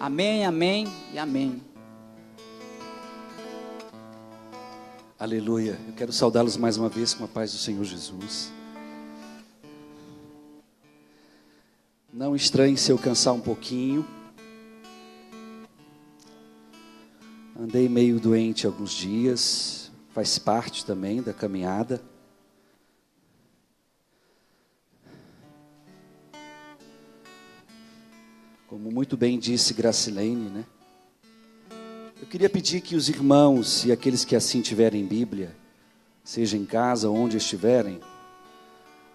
Amém, amém e amém. Aleluia. Eu quero saudá-los mais uma vez com a paz do Senhor Jesus. Não estranhe se eu cansar um pouquinho. Andei meio doente alguns dias. Faz parte também da caminhada. Como muito bem disse Gracilene, né? Eu queria pedir que os irmãos e aqueles que assim tiverem Bíblia, seja em casa ou onde estiverem,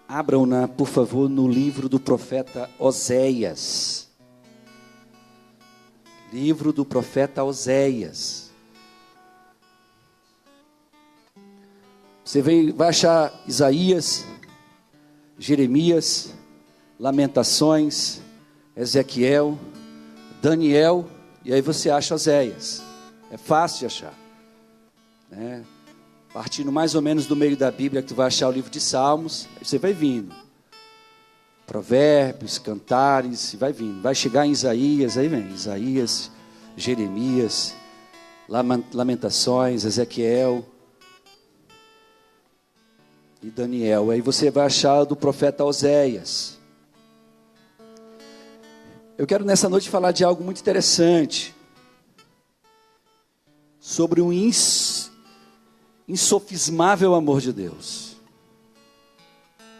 abram-na, por favor, no livro do profeta Oséias. Livro do profeta Oséias. Você vai achar Isaías, Jeremias, Lamentações, Ezequiel, Daniel, e aí você acha Oséias. É fácil de achar, né? Partindo mais ou menos do meio da Bíblia, que tu vai achar o livro de Salmos, aí você vai vindo. Provérbios, Cantares, e vai vindo. Vai chegar em Isaías, aí vem Isaías, Jeremias, Lamentações, Ezequiel e Daniel. Aí você vai achar do profeta Oséias. Eu quero nessa noite falar de algo muito interessante, sobre o insofismável amor de Deus.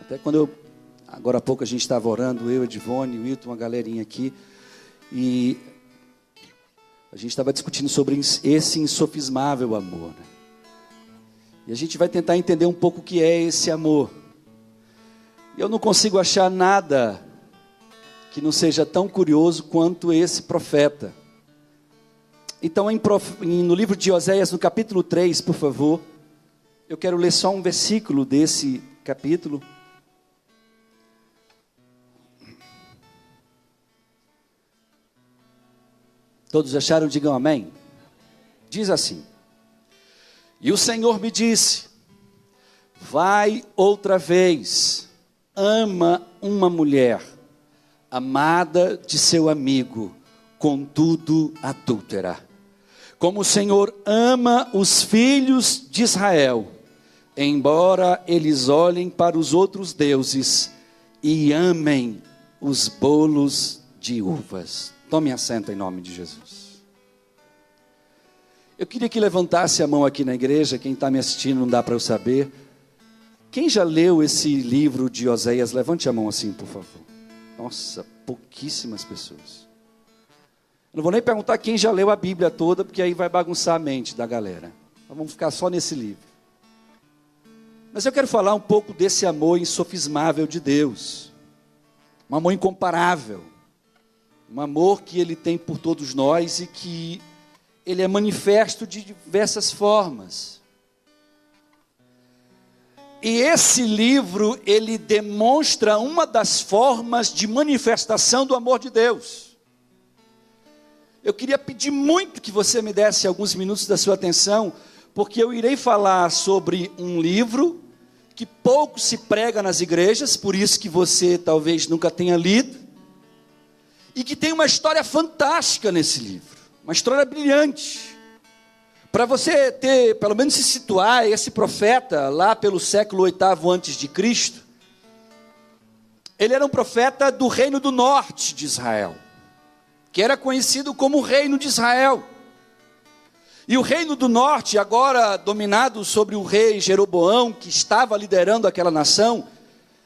Até quando agora há pouco a gente estava orando, eu, Edivone, Wilton, uma galerinha aqui, e a gente estava discutindo sobre esse insofismável amor, né? E a gente vai tentar entender um pouco o que é esse amor. Eu não consigo achar nada que não seja tão curioso quanto esse profeta. Então, no livro de Oséias, no capítulo 3, por favor, eu quero ler só um versículo desse capítulo. Todos acharam? Digam amém. Diz assim: E o Senhor me disse, vai outra vez, ama uma mulher, amada de seu amigo, contudo adúltera. Como o Senhor ama os filhos de Israel, embora eles olhem para os outros deuses e amem os bolos de uvas. Tome assento em nome de Jesus. Eu queria que levantasse a mão aqui na igreja. Quem está me assistindo não dá para eu saber. Quem já leu esse livro de Oséias? Levante a mão assim, por favor. Nossa, pouquíssimas pessoas. Não vou nem perguntar quem já leu a Bíblia toda, porque aí vai bagunçar a mente da galera. Então vamos ficar só nesse livro. Mas eu quero falar um pouco desse amor insofismável de Deus. Um amor incomparável. Um amor que Ele tem por todos nós e que Ele é manifesto de diversas formas. E esse livro, ele demonstra uma das formas de manifestação do amor de Deus. Eu queria pedir muito que você me desse alguns minutos da sua atenção, porque eu irei falar sobre um livro que pouco se prega nas igrejas, por isso que você talvez nunca tenha lido, e que tem uma história fantástica nesse livro, uma história brilhante. Para você ter, pelo menos se situar, esse profeta lá pelo século 8º antes de Cristo, ele era um profeta do reino do norte de Israel, que era conhecido como o reino de Israel. E o reino do norte, agora dominado sobre o rei Jeroboão, que estava liderando aquela nação,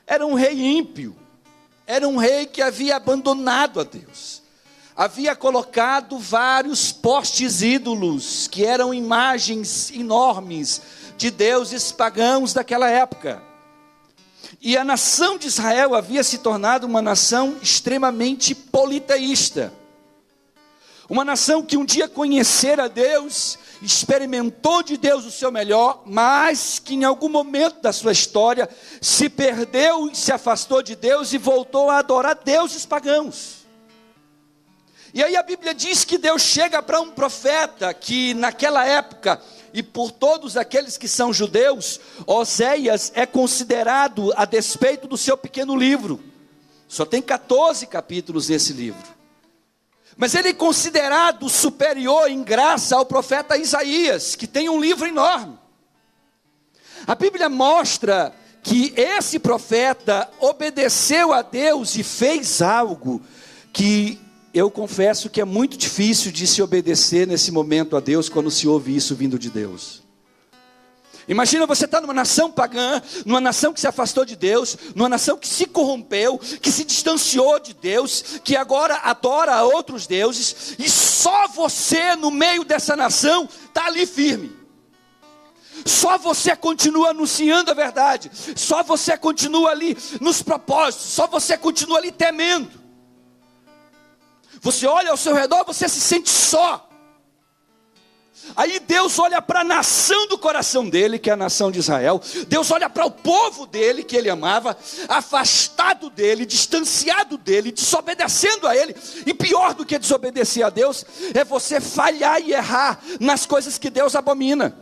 era um rei ímpio, era um rei que havia abandonado a Deus, havia colocado vários postes ídolos, que eram imagens enormes de deuses pagãos daquela época. E a nação de Israel havia se tornado uma nação extremamente politeísta. Uma nação que um dia conhecera Deus, experimentou de Deus o seu melhor, mas que em algum momento da sua história se perdeu, se afastou de Deus e voltou a adorar deuses pagãos. E aí a Bíblia diz que Deus chega para um profeta que naquela época, e por todos aqueles que são judeus, Oséias é considerado, a despeito do seu pequeno livro, só tem 14 capítulos nesse livro. Mas ele é considerado superior em graça ao profeta Isaías, que tem um livro enorme. A Bíblia mostra que esse profeta obedeceu a Deus e fez algo que eu confesso que é muito difícil de se obedecer nesse momento a Deus, quando se ouve isso vindo de Deus. Imagina você estar numa nação pagã, numa nação que se afastou de Deus, numa nação que se corrompeu, que se distanciou de Deus, que agora adora a outros deuses, e só você no meio dessa nação está ali firme. Só você continua anunciando a verdade, só você continua ali nos propósitos, só você continua ali temendo. Você olha ao seu redor, você se sente só. Aí Deus olha para a nação do coração dele, que é a nação de Israel. Deus olha para o povo dele, que ele amava, afastado dele, distanciado dele, desobedecendo a ele. E pior do que desobedecer a Deus, é você falhar e errar nas coisas que Deus abomina.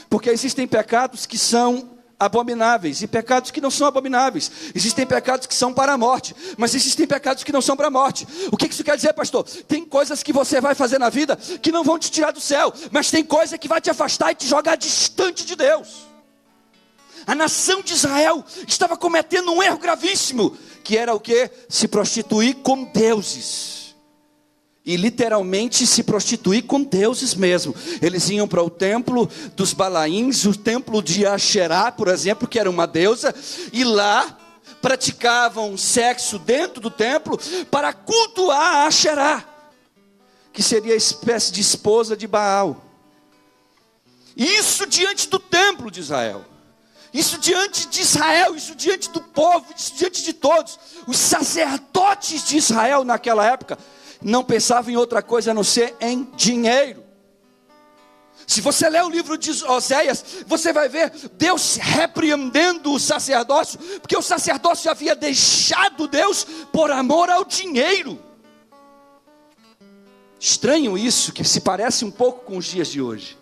Porque existem pecados que são abomináveis e pecados que não são abomináveis. Existem pecados que são para a morte, mas existem pecados que não são para a morte. O que isso quer dizer, pastor? Tem coisas que você vai fazer na vida que não vão te tirar do céu, mas tem coisa que vai te afastar e te jogar distante de Deus. A nação de Israel estava cometendo um erro gravíssimo, que era o quê? Se prostituir com deuses. E literalmente se prostituir com deuses mesmo. Eles iam para o templo dos Balaíns, o templo de Asherá, por exemplo, que era uma deusa, e lá praticavam sexo dentro do templo para cultuar a Asherá, que seria a espécie de esposa de Baal. Isso diante do templo de Israel. Isso diante de Israel, isso diante do povo, isso diante de todos. Os sacerdotes de Israel naquela época não pensavam em outra coisa a não ser em dinheiro. Se você ler o livro de Oséias, você vai ver Deus repreendendo o sacerdócio, porque o sacerdócio havia deixado Deus por amor ao dinheiro. Estranho isso, que se parece um pouco com os dias de hoje.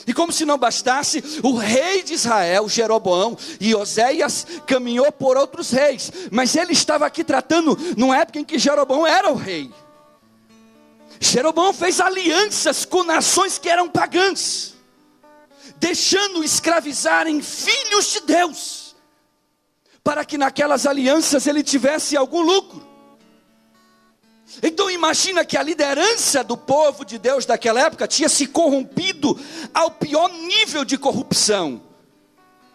E como se não bastasse, o rei de Israel, Jeroboão, e Oséias caminhou por outros reis, mas ele estava aqui tratando numa época em que Jeroboão era o rei. Jeroboão fez alianças com nações que eram pagãs, deixando escravizarem filhos de Deus, para que naquelas alianças ele tivesse algum lucro. Então imagina que a liderança do povo de Deus daquela época tinha se corrompido ao pior nível de corrupção,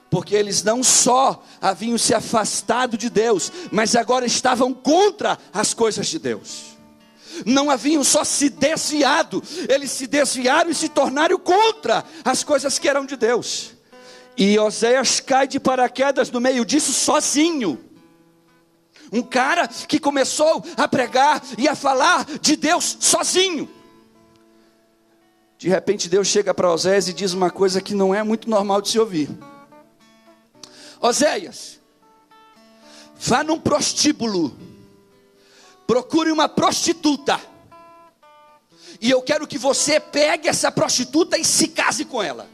porque eles não só haviam se afastado de Deus, mas agora estavam contra as coisas de Deus. Não haviam só se desviado, eles se desviaram e se tornaram contra as coisas que eram de Deus. E Oséias cai de paraquedas no meio disso sozinho. Um cara que começou a pregar e a falar de Deus sozinho. De repente Deus chega para Oséias e diz uma coisa que não é muito normal de se ouvir. Oséias, vá num prostíbulo, procure uma prostituta, e eu quero que você pegue essa prostituta e se case com ela,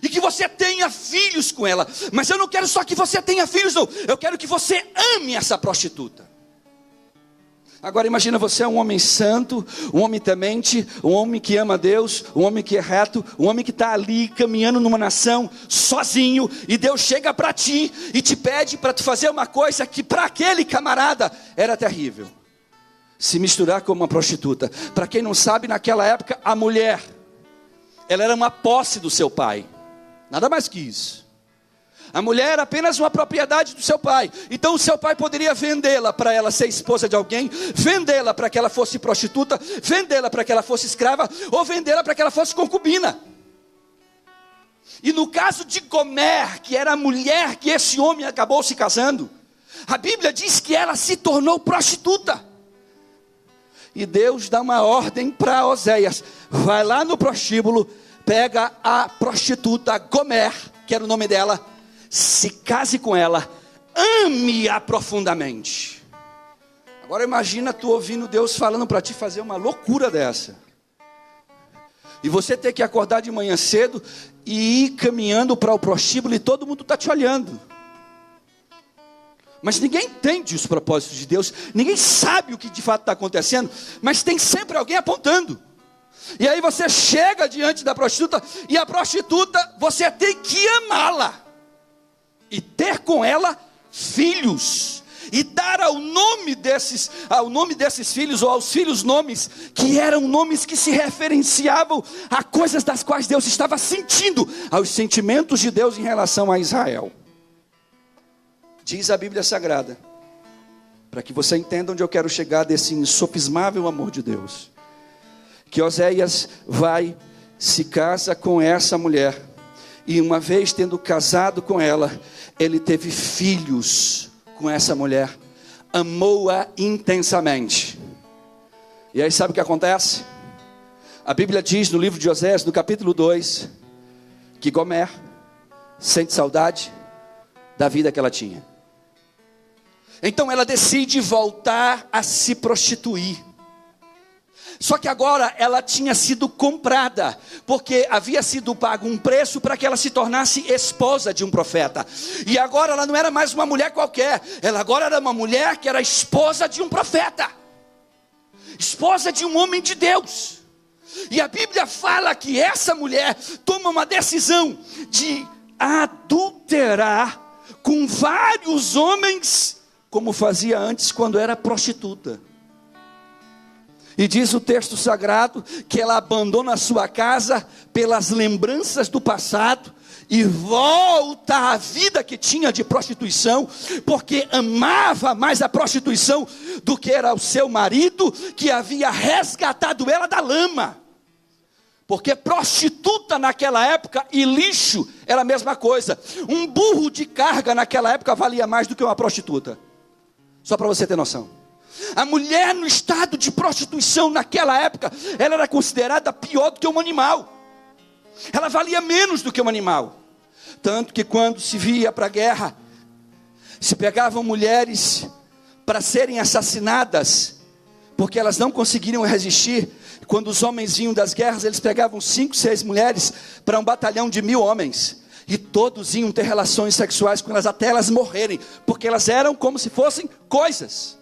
e que você tenha filhos com ela. Mas eu não quero só que você tenha filhos, não. Eu quero que você ame essa prostituta. Agora imagina, você é um homem santo, um homem temente, um homem que ama Deus, um homem que é reto, um homem que está ali caminhando numa nação sozinho, e Deus chega para ti e te pede para tu fazer uma coisa que para aquele camarada era terrível: se misturar com uma prostituta. Para quem não sabe, naquela época a mulher, ela era uma posse do seu pai, nada mais que isso. A mulher era apenas uma propriedade do seu pai. Então o seu pai poderia vendê-la para ela ser esposa de alguém, vendê-la para que ela fosse prostituta, vendê-la para que ela fosse escrava, ou vendê-la para que ela fosse concubina. E no caso de Gomer, que era a mulher que esse homem acabou se casando, a Bíblia diz que ela se tornou prostituta. E Deus dá uma ordem para Oséias: vai lá no prostíbulo, pega a prostituta Gomer, que era o nome dela, se case com ela, ame-a profundamente. Agora imagina tu ouvindo Deus falando para ti fazer uma loucura dessa, e você ter que acordar de manhã cedo e ir caminhando para o prostíbulo e todo mundo está te olhando. Mas ninguém entende os propósitos de Deus, ninguém sabe o que de fato está acontecendo, mas tem sempre alguém apontando. E aí você chega diante da prostituta, e a prostituta, você tem que amá-la, e ter com ela filhos, e dar ao nome desses filhos, ou aos filhos nomes, que eram nomes que se referenciavam a coisas das quais Deus estava sentindo, aos sentimentos de Deus em relação a Israel. Diz a Bíblia Sagrada, para que você entenda onde eu quero chegar desse insofismável amor de Deus, que Oséias se casa com essa mulher, e uma vez tendo casado com ela, ele teve filhos com essa mulher, amou-a intensamente. E aí sabe o que acontece? A Bíblia diz no livro de Oséias, no capítulo 2, que Gomer sente saudade da vida que ela tinha. Então ela decide voltar a se prostituir. Só que agora ela tinha sido comprada, porque havia sido pago um preço para que ela se tornasse esposa de um profeta. E agora ela não era mais uma mulher qualquer, ela agora era uma mulher que era esposa de um profeta, esposa de um homem de Deus. E a Bíblia fala que essa mulher toma uma decisão de adulterar com vários homens, como fazia antes quando era prostituta. E diz o texto sagrado que ela abandona a sua casa pelas lembranças do passado e volta à vida que tinha de prostituição, porque amava mais a prostituição do que era o seu marido, que havia resgatado ela da lama. Porque prostituta naquela época e lixo era a mesma coisa. Um burro de carga naquela época valia mais do que uma prostituta. Só para você ter noção. A mulher no estado de prostituição naquela época, ela era considerada pior do que um animal. Ela valia menos do que um animal. Tanto que quando se via para a guerra, se pegavam mulheres para serem assassinadas, porque elas não conseguiriam resistir. Quando os homens vinham das guerras, eles pegavam 5, 6 mulheres para um batalhão de 1000 homens. E todos iam ter relações sexuais com elas até elas morrerem, porque elas eram como se fossem coisas.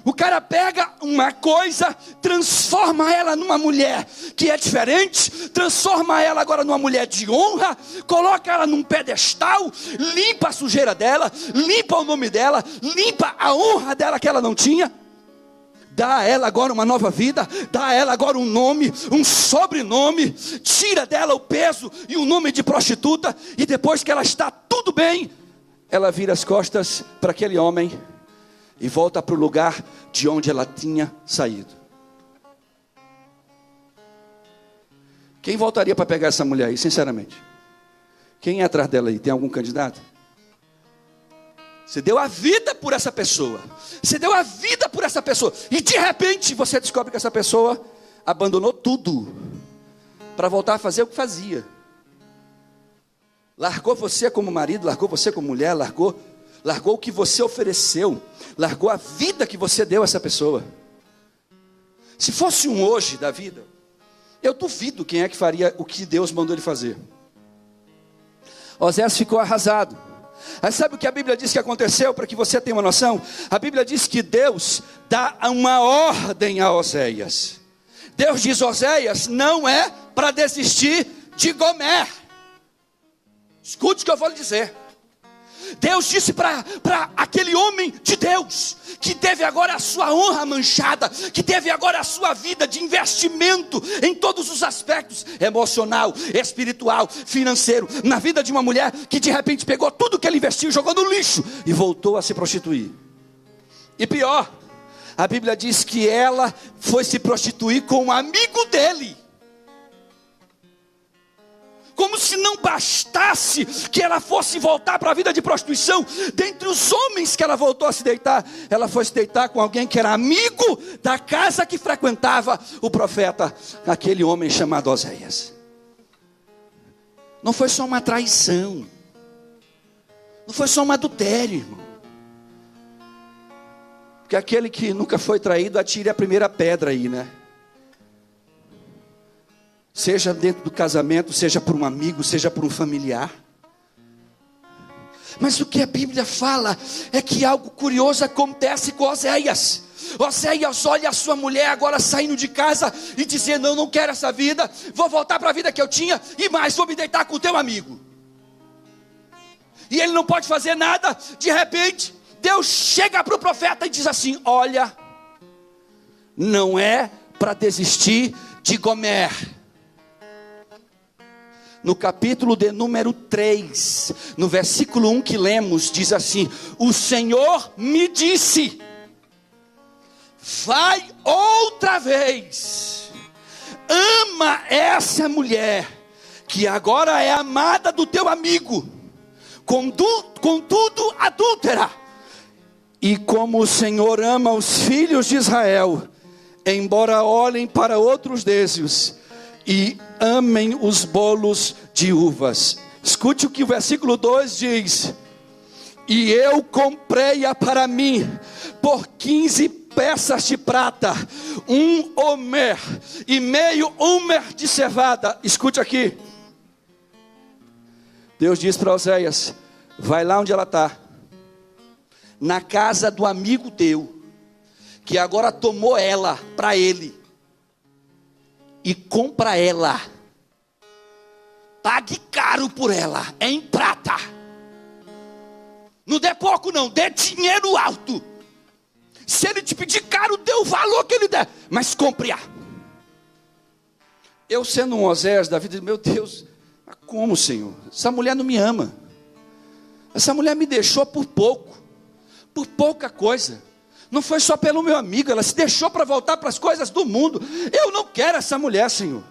O cara pega uma coisa, transforma ela numa mulher que é diferente, transforma ela agora numa mulher de honra, coloca ela num pedestal, limpa a sujeira dela, limpa o nome dela, limpa a honra dela que ela não tinha, dá a ela agora uma nova vida, dá a ela agora um nome, um sobrenome, tira dela o peso e o nome de prostituta, e depois que ela está tudo bem, ela vira as costas para aquele homem e volta para o lugar de onde ela tinha saído. Quem voltaria para pegar essa mulher aí, sinceramente? Quem é atrás dela aí? Tem algum candidato? Você deu a vida por essa pessoa. Você deu a vida por essa pessoa. E de repente você descobre que essa pessoa abandonou tudo para voltar a fazer o que fazia. Largou você como marido, largou você como mulher, largou o que você ofereceu, largou a vida que você deu a essa pessoa. Se fosse um hoje da vida, eu duvido quem é que faria o que Deus mandou ele fazer. Oséias ficou arrasado. Aí sabe o que a Bíblia diz que aconteceu, para que você tenha uma noção? A Bíblia diz que Deus dá uma ordem a Oséias. Deus diz: Oséias, não é para desistir de Gomer. Escute o que eu vou lhe dizer. Deus disse para aquele homem de Deus, que teve agora a sua honra manchada, que teve agora a sua vida de investimento em todos os aspectos, emocional, espiritual, financeiro, na vida de uma mulher que de repente pegou tudo que ele investiu, jogou no lixo e voltou a se prostituir. E pior, a Bíblia diz que ela foi se prostituir com um amigo dele. Como se não bastasse que ela fosse voltar para a vida de prostituição, dentre os homens que ela voltou a se deitar, ela foi se deitar com alguém que era amigo da casa que frequentava o profeta, aquele homem chamado Oséias. Não foi só uma traição, não foi só um adultério, irmão. Porque aquele que nunca foi traído, atire a primeira pedra aí, né? Seja dentro do casamento, seja por um amigo, seja por um familiar. Mas o que a Bíblia fala é que algo curioso acontece com Oséias. Oséias olha a sua mulher agora saindo de casa e dizendo: eu não quero essa vida, vou voltar para a vida que eu tinha, e mais, vou me deitar com o teu amigo. E ele não pode fazer nada. De repente, Deus chega para o profeta e diz assim: olha, não é para desistir de Gomer. No capítulo de número 3, no versículo 1 que lemos, diz assim: o Senhor me disse: vai outra vez, ama essa mulher, que agora é amada do teu amigo, contudo adúltera. E como o Senhor ama os filhos de Israel, embora olhem para outros deuses e amem os bolos de uvas. Escute o que o versículo 2 diz: e eu comprei-a para mim por 15 peças de prata, 1 homer e meio homer de cevada. Escute aqui. Deus diz para Oséias: vai lá onde ela está, na casa do amigo teu, que agora tomou ela para ele, e compra ela, pague caro por ela, em prata. Não dê pouco não, dê dinheiro alto. Se ele te pedir caro, dê o valor que ele der, mas compre-a. Eu sendo um Oséias da vida, meu Deus, mas como, Senhor? Essa mulher não me ama. Essa mulher me deixou por pouco, por pouca coisa. Não foi só pelo meu amigo, ela se deixou para voltar para as coisas do mundo. Eu não quero essa mulher, Senhor.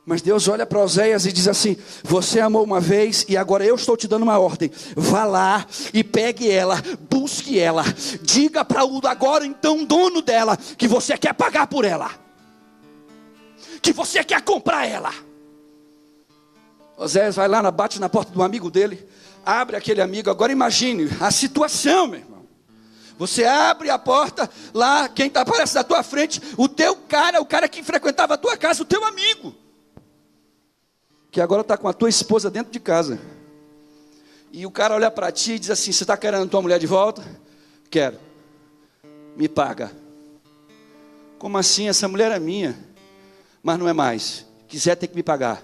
Mas Deus olha para Oséias e diz assim: você amou uma vez e agora eu estou te dando uma ordem. Vá lá e pegue ela, busque ela, diga para o agora então dono dela que você quer pagar por ela, que você quer comprar ela. Oséias vai lá, bate na porta do amigo dele, abre aquele amigo. Agora imagine a situação, meu irmão. Você abre a porta, lá quem aparece na tua frente, o teu cara, o cara que frequentava a tua casa, o teu amigo, que agora está com a tua esposa dentro de casa. E o cara olha para ti e diz assim: você está querendo tua mulher de volta? Quero. Me paga. Como assim? Essa mulher é minha, mas não é mais. Quiser, tem que me pagar.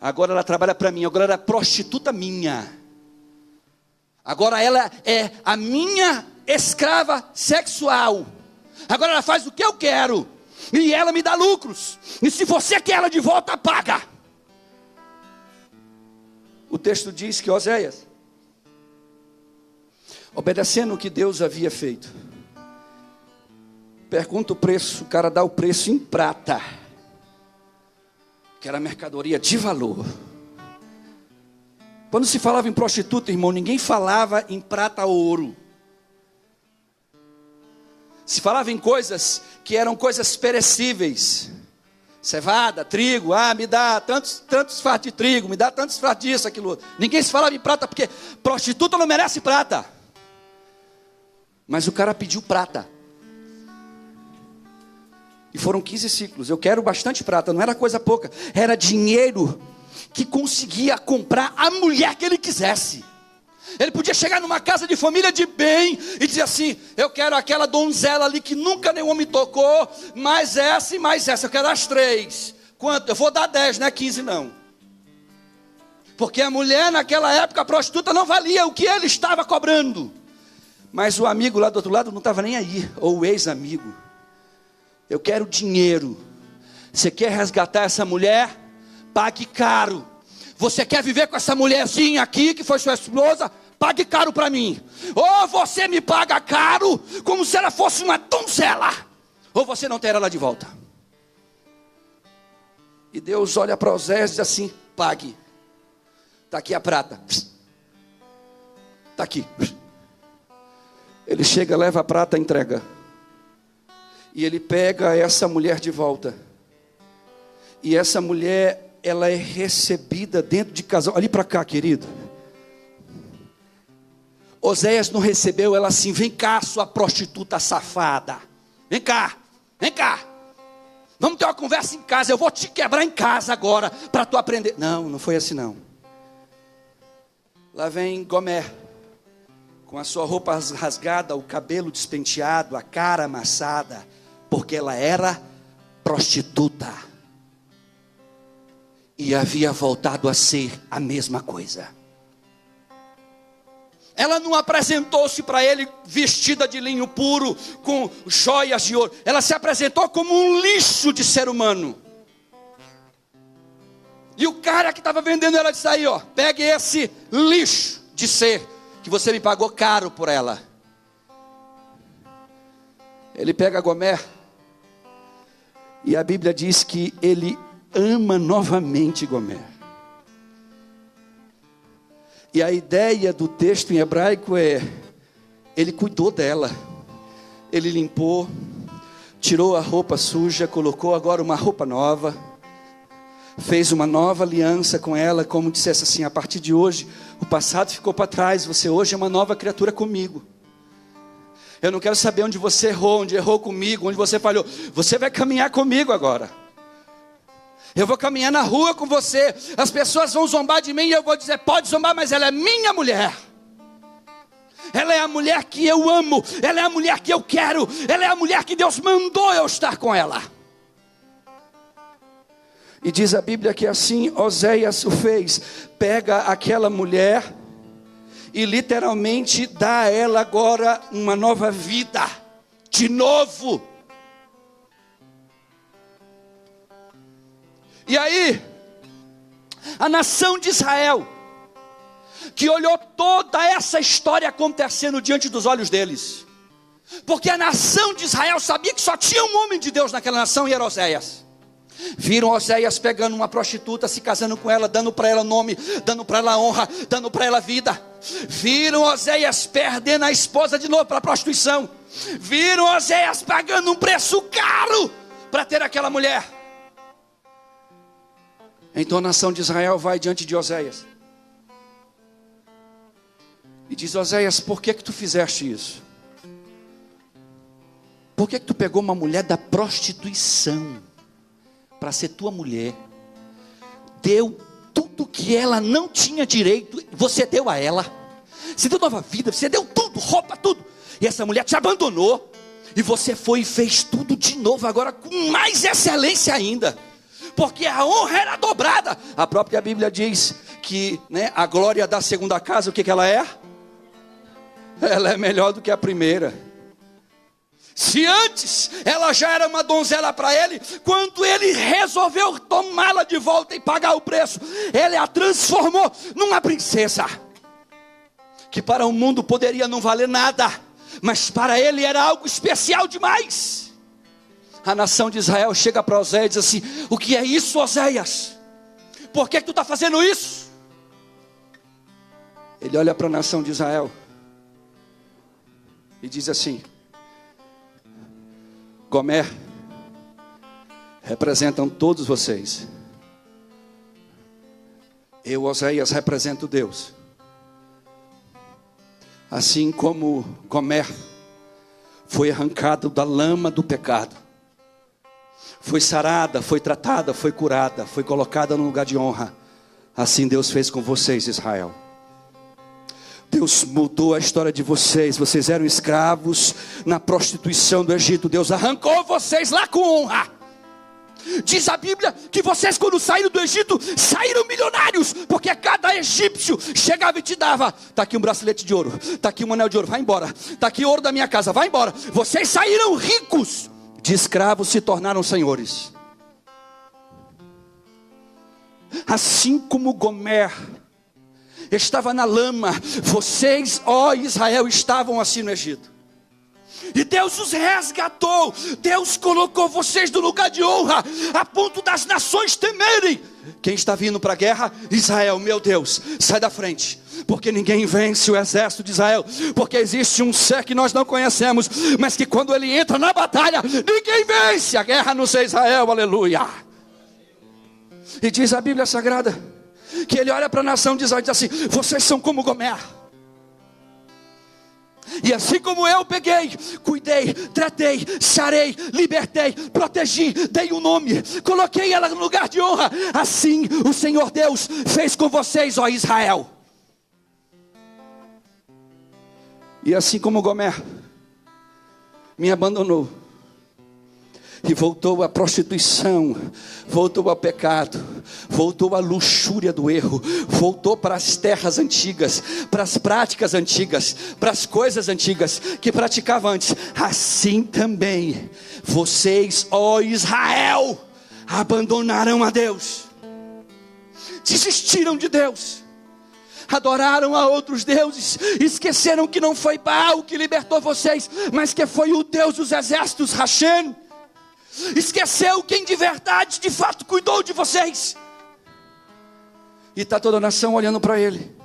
Agora ela trabalha para mim, agora ela é prostituta minha. Agora ela é a minha escrava sexual. Agora ela faz o que eu quero, e ela me dá lucros. E se você quer ela de volta, paga. O texto diz que Oséias, obedecendo o que Deus havia feito, pergunta o preço, o cara dá o preço em prata, que era mercadoria de valor. Quando se falava em prostituta, irmão, ninguém falava em prata ou ouro. Se falava em coisas que eram coisas perecíveis. Cevada, trigo, me dá tantos fardos de trigo, me dá tantos fardos disso, aquilo outro. Ninguém se falava em prata, porque prostituta não merece prata. Mas o cara pediu prata. E foram 15 ciclos. Eu quero bastante prata, não era coisa pouca. Era dinheiro que conseguia comprar a mulher que ele quisesse. Ele podia chegar numa casa de família de bem e dizer assim: eu quero aquela donzela ali que nunca nenhum homem tocou, mais essa e mais essa, eu quero as 3. Quanto? Eu vou dar 10, não é 15 não. Porque a mulher naquela época, a prostituta, não valia o que ele estava cobrando. Mas o amigo lá do outro lado não estava nem aí, ou o ex-amigo. Eu quero dinheiro. Você quer resgatar essa mulher? Pague caro. Você quer viver com essa mulherzinha aqui, que foi sua esposa? Pague caro para mim. Ou você me paga caro, como se ela fosse uma donzela, ou você não terá ela de volta. E Deus olha para Oséias e diz assim: pague. Está aqui a prata. Está aqui. Ele chega, leva a prata, entrega. E ele pega essa mulher de volta. E essa mulher, ela é recebida dentro de casa. Olhe para cá, querido. Oséias não recebeu ela assim: vem cá, sua prostituta safada. Vem cá, vem cá. Vamos ter uma conversa em casa, eu vou te quebrar em casa agora, para tu aprender. Não, não foi assim não. Lá vem Gomer, com a sua roupa rasgada, o cabelo despenteado, a cara amassada, porque ela era prostituta. E havia voltado a ser a mesma coisa. Ela não apresentou-se para ele vestida de linho puro, com joias de ouro. Ela se apresentou como um lixo de ser humano. E o cara que estava vendendo ela disse: aí, ó, pegue esse lixo de ser, que você me pagou caro por ela. Ele pega Gomer, e a Bíblia diz que ele ama novamente Gomer. E a ideia do texto em hebraico é: ele cuidou dela, ele limpou, tirou a roupa suja, colocou agora uma roupa nova, fez uma nova aliança com ela, como dissesse assim: a partir de hoje, o passado ficou para trás, você hoje é uma nova criatura comigo. Eu não quero saber onde você errou, onde errou comigo, onde você falhou. Você vai caminhar comigo agora. Eu vou caminhar na rua com você. As pessoas vão zombar de mim e eu vou dizer: pode zombar, mas ela é minha mulher. Ela é a mulher que eu amo. Ela é a mulher que eu quero. Ela é a mulher que Deus mandou eu estar com ela. E diz a Bíblia que assim Oséias o fez. Pega aquela mulher e literalmente dá a ela agora uma nova vida. De novo. E aí, a nação de Israel, que olhou toda essa história acontecendo diante dos olhos deles, porque a nação de Israel sabia que só tinha um homem de Deus naquela nação, e era Oséias. Viram Oséias pegando uma prostituta, se casando com ela, dando para ela nome, dando para ela honra, dando para ela vida. Viram Oséias perdendo a esposa de novo para a prostituição. Viram Oséias pagando um preço caro para ter aquela mulher. Então a nação de Israel vai diante de Oséias e diz: Oséias, por que tu fizeste isso? Por que tu pegou uma mulher da prostituição para ser tua mulher? Deu tudo que ela não tinha direito, você deu a ela. Você deu nova vida, você deu tudo, roupa, tudo. E essa mulher te abandonou. E você foi e fez tudo de novo, agora com mais excelência ainda. Porque a honra era dobrada. A própria Bíblia diz que, né, a glória da segunda casa, o que ela é? Ela é melhor do que a primeira. Se antes ela já era uma donzela para ele, quando ele resolveu tomá-la de volta e pagar o preço, ele a transformou numa princesa, que para o mundo poderia não valer nada, mas para ele era algo especial demais. A nação de Israel chega para Oséias e diz assim: o que é isso, Oséias? Por que tu está fazendo isso? Ele olha para a nação de Israel e diz assim: Gomer, representam todos vocês. Eu, Oséias, represento Deus. Assim como Gomer foi arrancado da lama do pecado, foi sarada, foi tratada, foi curada, foi colocada no lugar de honra, assim Deus fez com vocês, Israel. Deus mudou a história de vocês. Vocês eram escravos na prostituição do Egito. Deus arrancou vocês lá com honra. Diz a Bíblia que vocês, quando saíram do Egito, saíram milionários, porque cada egípcio chegava e te dava: está aqui um bracelete de ouro, está aqui um anel de ouro, vai embora. Está aqui ouro da minha casa, vai embora. Vocês saíram ricos. De escravos se tornaram senhores. Assim como Gomer estava na lama, vocês, ó Israel, estavam assim no Egito. E Deus os resgatou. Deus colocou vocês no lugar de honra, a ponto das nações temerem. Quem está vindo para a guerra? Israel. Meu Deus, sai da frente, porque ninguém vence o exército de Israel. Porque existe um ser que nós não conhecemos, mas que quando ele entra na batalha, ninguém vence. A guerra não é Israel, aleluia. E diz a Bíblia Sagrada que ele olha para a nação de Israel e diz assim: vocês são como Gomer. E assim como eu peguei, cuidei, tratei, sarei, libertei, protegi, dei um nome, coloquei ela no lugar de honra, assim o Senhor Deus fez com vocês, ó Israel. E assim como Gomer me abandonou e voltou à prostituição, voltou ao pecado, voltou à luxúria do erro, voltou para as terras antigas, para as práticas antigas, para as coisas antigas que praticava antes, assim também vocês, ó Israel, abandonaram a Deus, desistiram de Deus, adoraram a outros deuses, esqueceram que não foi Baal que libertou vocês, mas que foi o Deus dos exércitos, Hashem. Esqueceu quem de verdade, de fato, cuidou de vocês. E está toda a nação olhando para ele.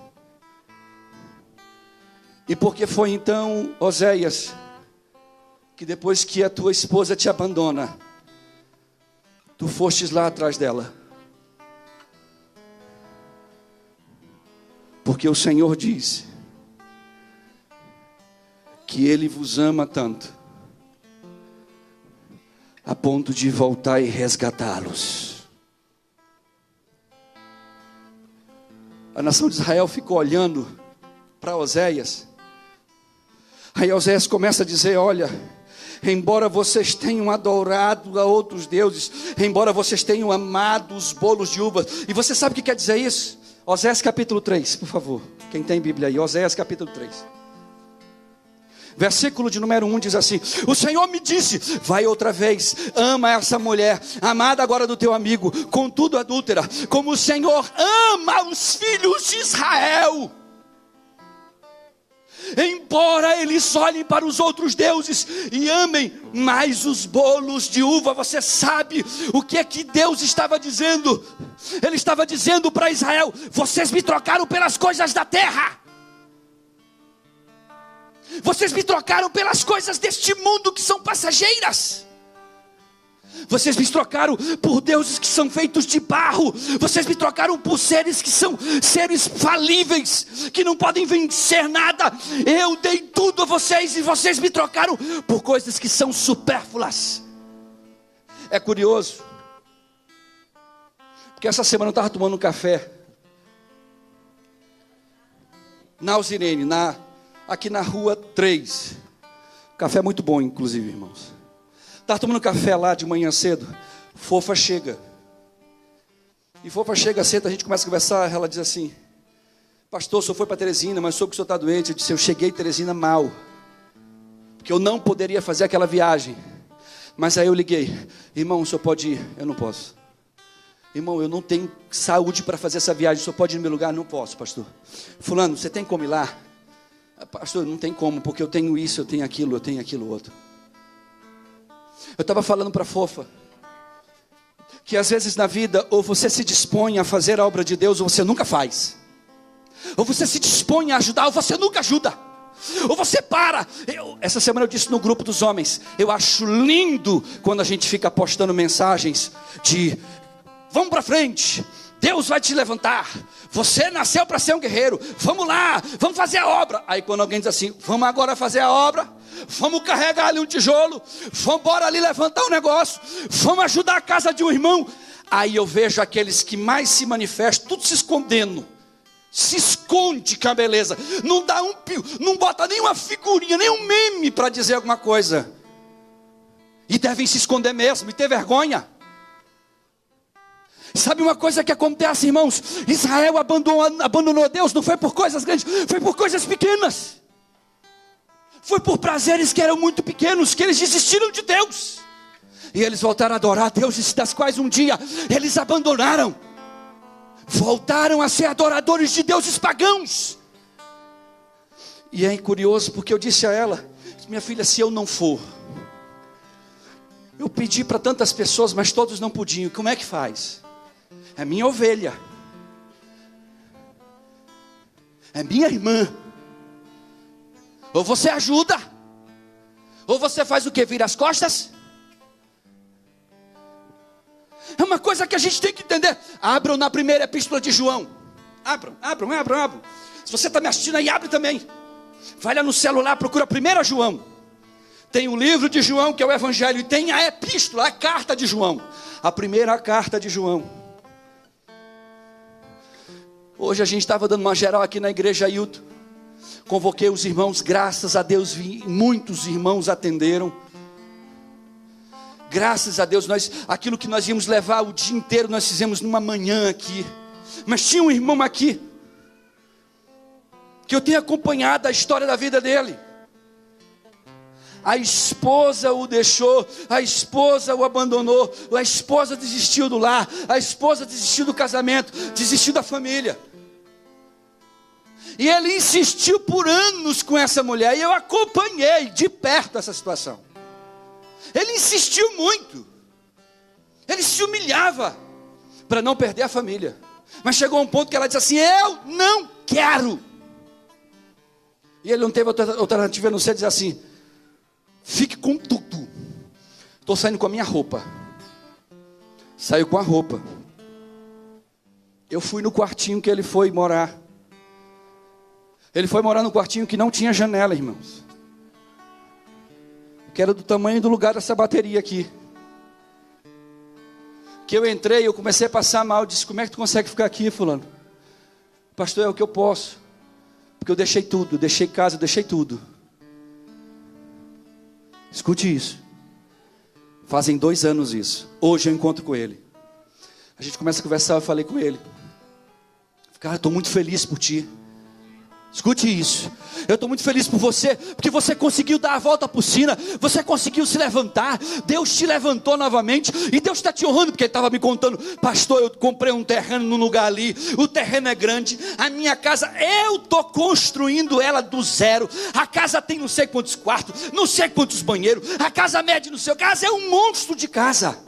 E porque foi então, Oséias, que depois que a tua esposa te abandona, tu fostes lá atrás dela. Porque o Senhor diz que Ele vos ama tanto, a ponto de voltar e resgatá-los. A nação de Israel ficou olhando para Oséias. Aí Oséias começa a dizer: olha, embora vocês tenham adorado a outros deuses, embora vocês tenham amado os bolos de uvas, e você sabe o que quer dizer isso? Oséias capítulo 3, por favor, quem tem Bíblia aí, Oséias capítulo 3. Versículo de número 1 diz assim: o Senhor me disse, vai outra vez, ama essa mulher, amada agora do teu amigo, contudo adúltera, como o Senhor ama os filhos de Israel. Embora eles olhem para os outros deuses e amem mais os bolos de uva, você sabe o que é que Deus estava dizendo? Ele estava dizendo para Israel: vocês me trocaram pelas coisas da terra. Vocês me trocaram pelas coisas deste mundo que são passageiras. Vocês me trocaram por deuses que são feitos de barro. Vocês me trocaram por seres que são seres falíveis, que não podem vencer nada. Eu dei tudo a vocês e vocês me trocaram por coisas que são supérfluas. É curioso, porque essa semana eu estava tomando um café na Alzirene, aqui na rua 3. Café muito bom, inclusive, irmãos. Estava tomando café lá de manhã cedo. Fofa chega. E Fofa chega cedo, a gente começa a conversar. Ela diz assim: pastor, o senhor foi para Teresina, mas soube que o senhor está doente. Eu disse: eu cheguei em Teresina mal, porque eu não poderia fazer aquela viagem. Mas aí eu liguei: irmão, o senhor pode ir? Eu não posso. Irmão, eu não tenho saúde para fazer essa viagem. O senhor pode ir no meu lugar? Não posso, pastor. Fulano, você tem como ir lá? Pastor, não tem como, porque eu tenho isso, eu tenho aquilo outro. Eu estava falando para a Fofa que às vezes na vida, ou você se dispõe a fazer a obra de Deus, ou você nunca faz. Ou você se dispõe a ajudar, ou você nunca ajuda. Ou você para. Essa semana eu disse no grupo dos homens: eu acho lindo quando a gente fica postando mensagens de vamos para frente, Deus vai te levantar, você nasceu para ser um guerreiro, vamos lá, vamos fazer a obra. Aí quando alguém diz assim: vamos agora fazer a obra, vamos carregar ali um tijolo, vamos bora ali levantar um negócio, vamos ajudar a casa de um irmão. Aí eu vejo aqueles que mais se manifestam, tudo se escondendo. Se esconde com a beleza, não dá não bota nenhuma figurinha, nenhum meme para dizer alguma coisa. E devem se esconder mesmo, e ter vergonha. Sabe uma coisa que acontece, irmãos? Israel abandonou Deus, não foi por coisas grandes, foi por coisas pequenas. Foi por prazeres que eram muito pequenos, que eles desistiram de Deus. E eles voltaram a adorar deuses das quais um dia eles abandonaram. Voltaram a ser adoradores de deuses pagãos. E é curioso, porque eu disse a ela: minha filha, se eu não for, eu pedi para tantas pessoas, mas todos não podiam, como é que faz? É minha ovelha, é minha irmã. Ou você ajuda, ou você faz o que? Vira as costas? É uma coisa que a gente tem que entender. Abram na primeira epístola de João. Abram. Se você está me assistindo aí, abre também. Vai lá no celular, procura 1 João. Tem o livro de João, que é o Evangelho, e tem a epístola, a carta de João. A primeira carta de João. Hoje a gente estava dando uma geral aqui na igreja Ailton. Convoquei os irmãos, graças a Deus, muitos irmãos atenderam. Graças a Deus, aquilo que nós íamos levar o dia inteiro, nós fizemos numa manhã aqui. Mas tinha um irmão aqui, que eu tenho acompanhado a história da vida dele. A esposa o deixou, a esposa o abandonou, a esposa desistiu do lar, a esposa desistiu do casamento, desistiu da família. E ele insistiu por anos com essa mulher, e eu acompanhei de perto essa situação. Ele insistiu muito, ele se humilhava para não perder a família. Mas chegou um ponto que ela disse assim: eu não quero. E ele não teve outra alternativa a não ser dizer assim: fique com tudo. Estou saindo com a minha roupa. Saiu com a roupa. Eu fui no quartinho que ele foi morar. Ele foi morar no quartinho que não tinha janela, irmãos. Que era do tamanho do lugar dessa bateria aqui. Que eu entrei, eu comecei a passar mal. Disse: como é que tu consegue ficar aqui, fulano? Pastor, é o que eu posso. Porque eu deixei tudo, eu deixei casa, eu deixei tudo. Escute isso. Fazem 2 anos isso. Hoje eu encontro com ele. A gente começa a conversar, eu falei com ele: cara, estou muito feliz por ti. Escute isso. Eu estou muito feliz por você, porque você conseguiu dar a volta por cima. Você conseguiu se levantar. Deus te levantou novamente. E Deus está te honrando, porque ele estava me contando: pastor, eu comprei um terreno num lugar ali. O terreno é grande. A minha casa, eu estou construindo ela do zero. A casa tem não sei quantos quartos, não sei quantos banheiros. A casa mede no seu. A casa é um monstro de casa.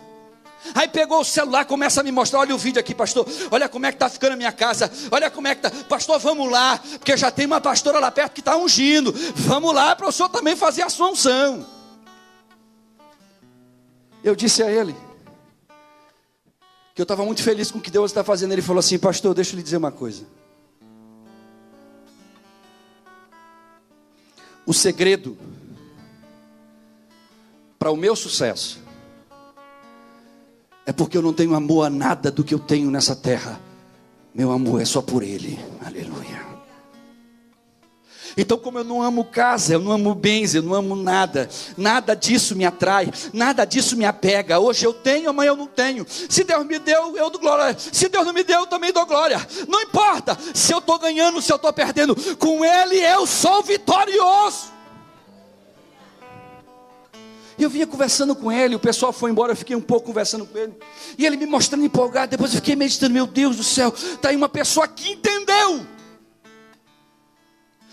Aí pegou o celular, começa a me mostrar: olha o vídeo aqui, pastor, olha como é que está ficando a minha casa, olha como é que está, pastor, vamos lá, porque já tem uma pastora lá perto que está ungindo, vamos lá para o senhor também fazer a sua unção. Eu disse a ele que eu estava muito feliz com o que Deus está fazendo. Ele falou assim: pastor, deixa eu lhe dizer uma coisa. O segredo para o meu sucesso é porque eu não tenho amor a nada do que eu tenho nessa terra. Meu amor é só por Ele. Aleluia. Então, como eu não amo casa, eu não amo bens, eu não amo nada, nada disso me atrai, nada disso me apega. Hoje eu tenho, amanhã eu não tenho. Se Deus me deu, eu dou glória. Se Deus não me deu, eu também dou glória. Não importa se eu estou ganhando, se eu estou perdendo. Com Ele eu sou vitorioso. E eu vinha conversando com ele, o pessoal foi embora, eu fiquei um pouco conversando com ele. E ele me mostrando empolgado, depois eu fiquei meditando: meu Deus do céu, está aí uma pessoa que entendeu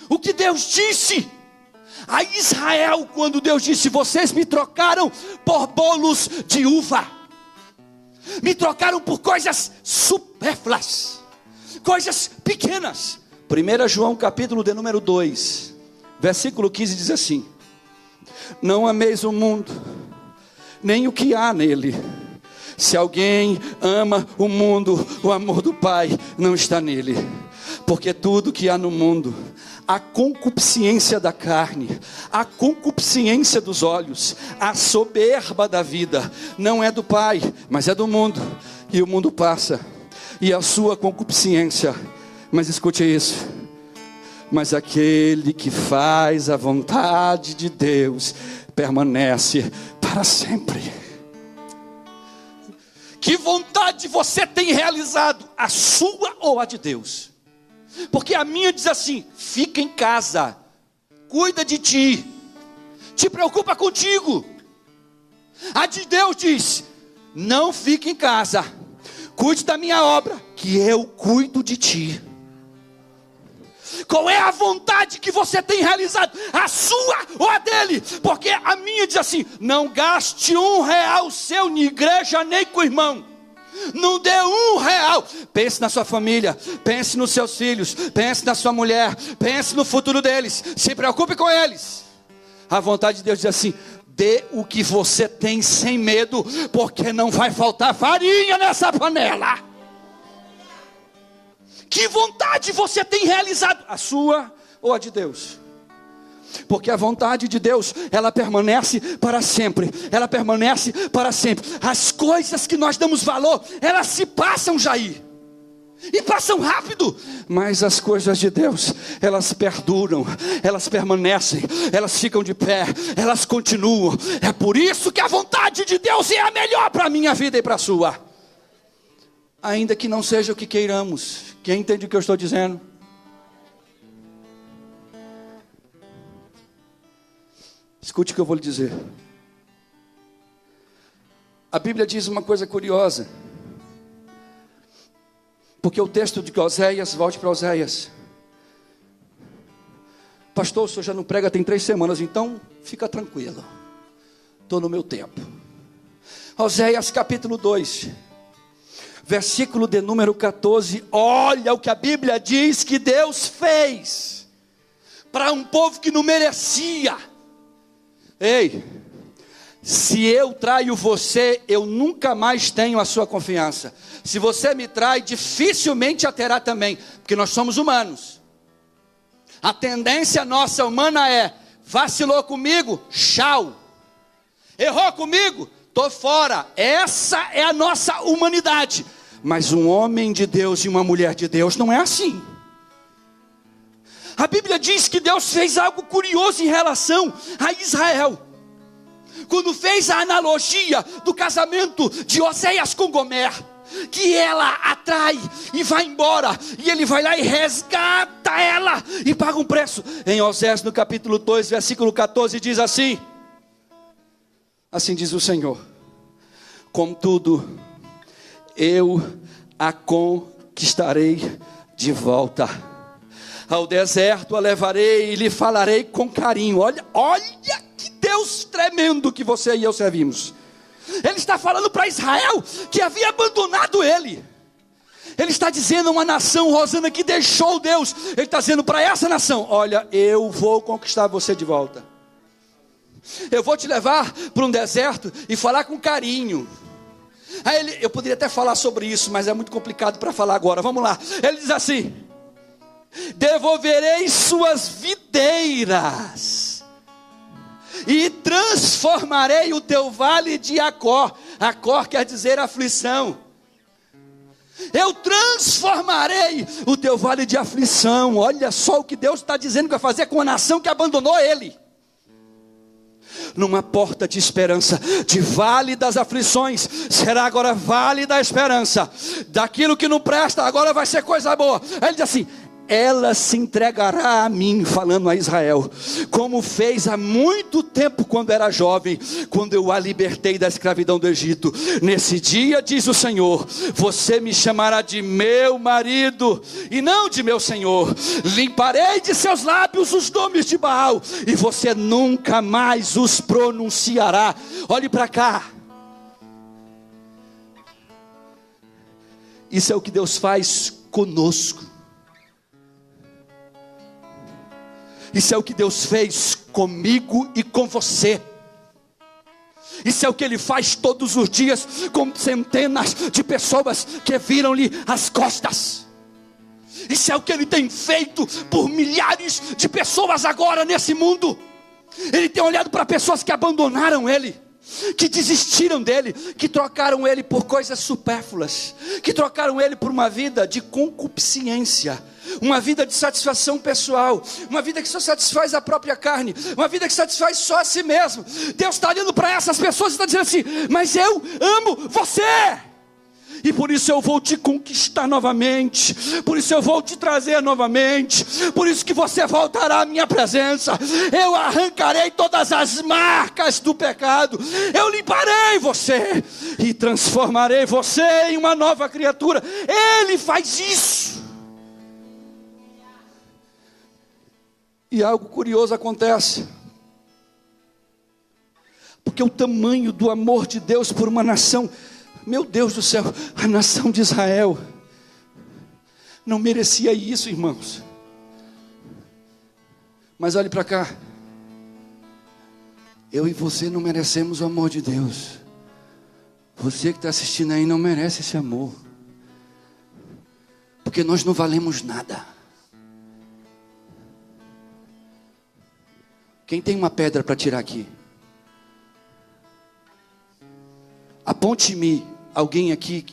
o que Deus disse a Israel, quando Deus disse: vocês me trocaram por bolos de uva, me trocaram por coisas supérfluas, coisas pequenas. 1 João capítulo de número 2, versículo 15 diz assim: não ameis o mundo, nem o que há nele. Se alguém ama o mundo, o amor do Pai não está nele. Porque tudo que há no mundo, a concupiscência da carne, a concupiscência dos olhos, a soberba da vida, não é do Pai, mas é do mundo. E o mundo passa, e a sua concupiscência. Mas escute isso: mas aquele que faz a vontade de Deus permanece para sempre. Que vontade você tem realizado? A sua ou a de Deus? Porque a minha diz assim: fica em casa, cuida de ti, te preocupa contigo. A de Deus diz: não fique em casa, cuide da minha obra, que eu cuido de ti. Qual é a vontade que você tem realizado? A sua ou a dele? Porque a minha diz assim: não gaste R$1 seu na igreja nem com o irmão. Não dê R$1. Pense na sua família, pense nos seus filhos, pense na sua mulher, pense no futuro deles, se preocupe com eles. A vontade de Deus diz assim: dê o que você tem sem medo, porque não vai faltar farinha nessa panela. Que vontade você tem realizado? A sua ou a de Deus? Porque a vontade de Deus, ela permanece para sempre. Ela permanece para sempre. As coisas que nós damos valor, elas se passam, Jair. e passam rápido, mas as coisas de Deus, elas perduram, elas permanecem, elas ficam de pé, elas continuam. É por isso que a vontade de Deus é a melhor para a minha vida e para a sua, ainda que não seja o que queiramos. Quem entende o que eu estou dizendo? Escute o que eu vou lhe dizer. A Bíblia diz uma coisa curiosa, porque o texto de Oséias, volte para Oséias. Pastor, o senhor já não prega tem 3 semanas, então fica tranquilo, estou no meu tempo. Oséias capítulo 2, versículo de número 14, olha o que a Bíblia diz que Deus fez para um povo que não merecia. Ei, se eu traio você, eu nunca mais tenho a sua confiança. Se você me trai, dificilmente a terá também, porque nós somos humanos. A tendência nossa humana é: vacilou comigo, tchau. Errou comigo, estou fora. Essa é a nossa humanidade. Mas um homem de Deus e uma mulher de Deus não é assim. A Bíblia diz que Deus fez algo curioso em relação a Israel, quando fez a analogia do casamento de Oséias com Gomer, que ela atrai e vai embora, e ele vai lá e resgata ela e paga um preço. Em Oséias no capítulo 2, versículo 14 diz assim: assim diz o Senhor: contudo, eu a conquistarei de volta, ao deserto a levarei e lhe falarei com carinho. Olha que Deus tremendo que você e eu servimos. Ele está falando para Israel, que havia abandonado ele. Ele está dizendo a uma nação, Rosana, que deixou Deus. Ele está dizendo para essa nação: olha, eu vou conquistar você de volta. Eu vou te levar para um deserto e falar com carinho. Aí eu poderia até falar sobre isso, mas é muito complicado para falar agora. Vamos lá. Ele diz assim: devolverei suas videiras e transformarei o teu vale de Acor. Acor quer dizer aflição. Eu transformarei o teu vale de aflição. Olha só o que Deus está dizendo que vai fazer com a nação que abandonou ele. Numa porta de esperança, de vale das aflições, será agora vale da esperança. Daquilo que não presta, agora vai ser coisa boa. Aí ele diz assim: ela se entregará a mim, falando a Israel, como fez há muito tempo quando era jovem, quando eu a libertei da escravidão do Egito. Nesse dia, diz o Senhor, você me chamará de meu marido e não de meu senhor. Limparei de seus lábios os nomes de Baal e você nunca mais os pronunciará. Olhe para cá. Isso é o que Deus faz conosco. Isso é o que Deus fez comigo e com você. Isso é o que Ele faz todos os dias com centenas de pessoas que viram-lhe as costas. Isso é o que Ele tem feito por milhares de pessoas agora nesse mundo. Ele tem olhado para pessoas que abandonaram Ele, que desistiram dele, que trocaram ele por coisas supérfluas, que trocaram ele por uma vida de concupiscência, uma vida de satisfação pessoal, uma vida que só satisfaz a própria carne, uma vida que satisfaz só a si mesmo. Deus está olhando para essas pessoas e está dizendo assim: mas eu amo você, e por isso eu vou te conquistar novamente, por isso eu vou te trazer novamente, por isso que você voltará à minha presença. Eu arrancarei todas as marcas do pecado, eu limparei você e transformarei você em uma nova criatura. Ele faz isso. E algo curioso acontece, porque o tamanho do amor de Deus por uma nação, meu Deus do céu, a nação de Israel não merecia isso, irmãos. Mas olhe para cá, eu e você não merecemos o amor de Deus. Você que está assistindo aí não merece esse amor, porque nós não valemos nada. Quem tem uma pedra para tirar aqui? Aponte-me alguém aqui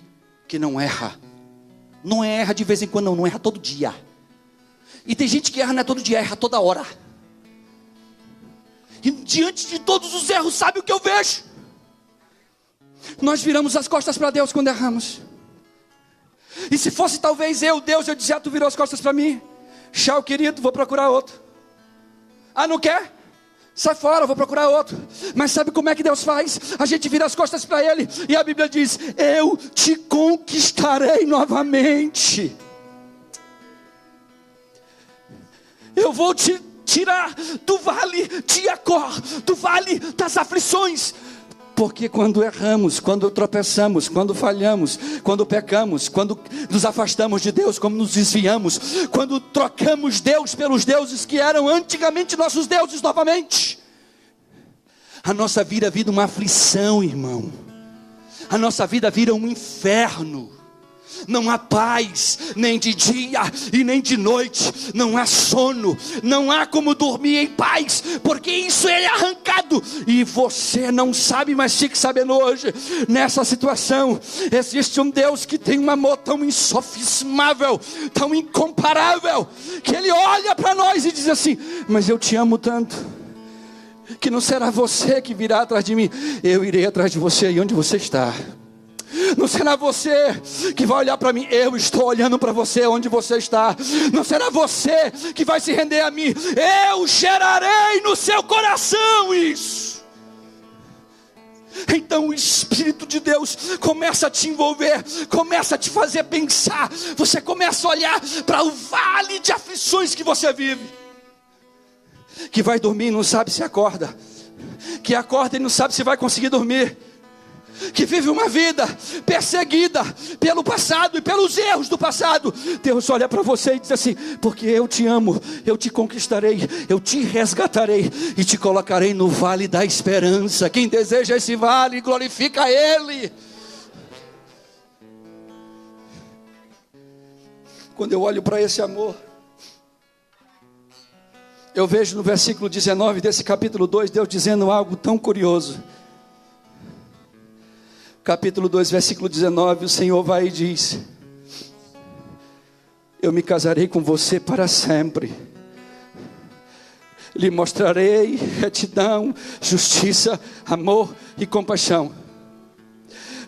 que não erra. Não erra de vez em quando, não erra todo dia. E tem gente que erra não é todo dia, erra toda hora. E diante de todos os erros, sabe o que eu vejo? Nós viramos as costas para Deus quando erramos. E se fosse talvez Deus, eu dizia, tu virou as costas para mim. Tchau, querido, vou procurar outro. Ah, não quer? Sai fora, vou procurar outro. Mas sabe como é que Deus faz? A gente vira as costas para Ele. E a Bíblia diz, eu te conquistarei novamente. Eu vou te tirar do vale de Acor, do vale das aflições. Porque quando erramos, quando tropeçamos, quando falhamos, quando pecamos, quando nos afastamos de Deus, como nos desviamos, quando trocamos Deus pelos deuses que eram antigamente nossos deuses novamente, a nossa vida vira uma aflição, irmão. A nossa vida vira um inferno. Não há paz, nem de dia e nem de noite. Não há sono, não há como dormir em paz, porque isso é arrancado. E você não sabe, mas fique sabendo hoje, nessa situação, existe um Deus que tem um amor tão insofismável, tão incomparável, que Ele olha para nós e diz assim, mas eu te amo tanto, que não será você que virá atrás de mim, eu irei atrás de você e onde você está. Não será você que vai olhar para mim, eu estou olhando para você onde você está. Não será você que vai se render a mim, eu gerarei no seu coração isso. Então o Espírito de Deus começa a te envolver, começa a te fazer pensar. Você começa a olhar para o vale de aflições que você vive, que vai dormir e não sabe se acorda, que acorda e não sabe se vai conseguir dormir, que vive uma vida perseguida pelo passado e pelos erros do passado. Deus olha para você e diz assim, porque eu te amo, eu te conquistarei, eu te resgatarei e te colocarei no vale da esperança. Quem deseja esse vale, glorifica Ele. Quando eu olho para esse amor, eu vejo no versículo 19 desse capítulo 2, Deus dizendo algo tão curioso. Capítulo 2, versículo 19, o Senhor vai e diz, eu me casarei com você para sempre, lhe mostrarei retidão, justiça, amor e compaixão,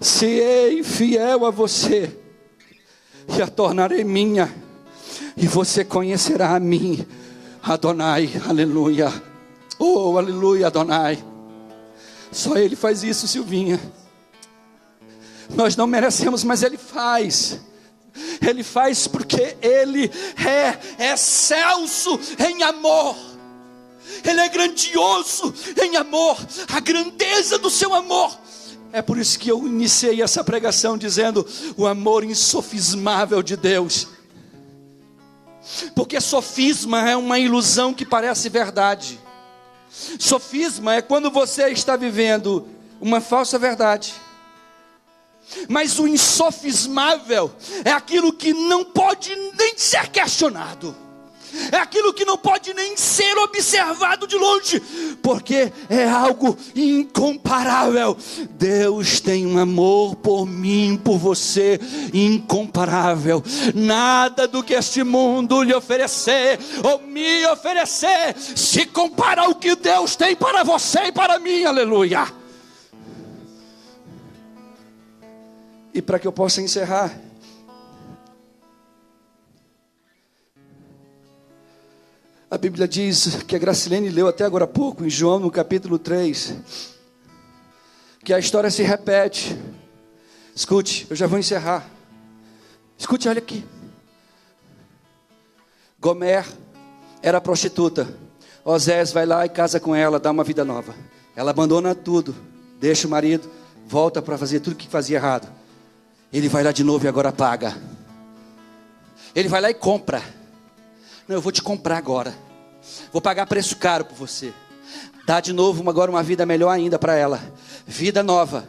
serei fiel a você, e a tornarei minha, e você conhecerá a mim, Adonai, aleluia, oh aleluia Adonai. Só Ele faz isso, Silvinha. Nós não merecemos, mas Ele faz. Ele faz porque Ele é excelso em amor. Ele é grandioso em amor. A grandeza do seu amor. É por isso que eu iniciei essa pregação dizendo o amor insofismável de Deus. Porque sofisma é uma ilusão que parece verdade. Sofisma é quando você está vivendo uma falsa verdade. Mas o insofismável é aquilo que não pode nem ser questionado. É aquilo que não pode nem ser observado de longe, porque é algo incomparável. Deus tem um amor por mim, por você, incomparável. Nada do que este mundo lhe oferecer ou me oferecer se compara ao que Deus tem para você e para mim, aleluia. E para que eu possa encerrar, a Bíblia diz, que a Gracilene leu até agora há pouco, em João no capítulo 3, que a história se repete. Escute, eu já vou encerrar. Escute, olha aqui. Gomer era prostituta. Osés vai lá e casa com ela, dá uma vida nova. Ela abandona tudo, deixa o marido, volta para fazer tudo que fazia errado. Ele vai lá de novo e agora paga. Ele vai lá e compra. Não, eu vou te comprar agora. Vou pagar preço caro por você. Dá de novo agora uma vida melhor ainda para ela. Vida nova.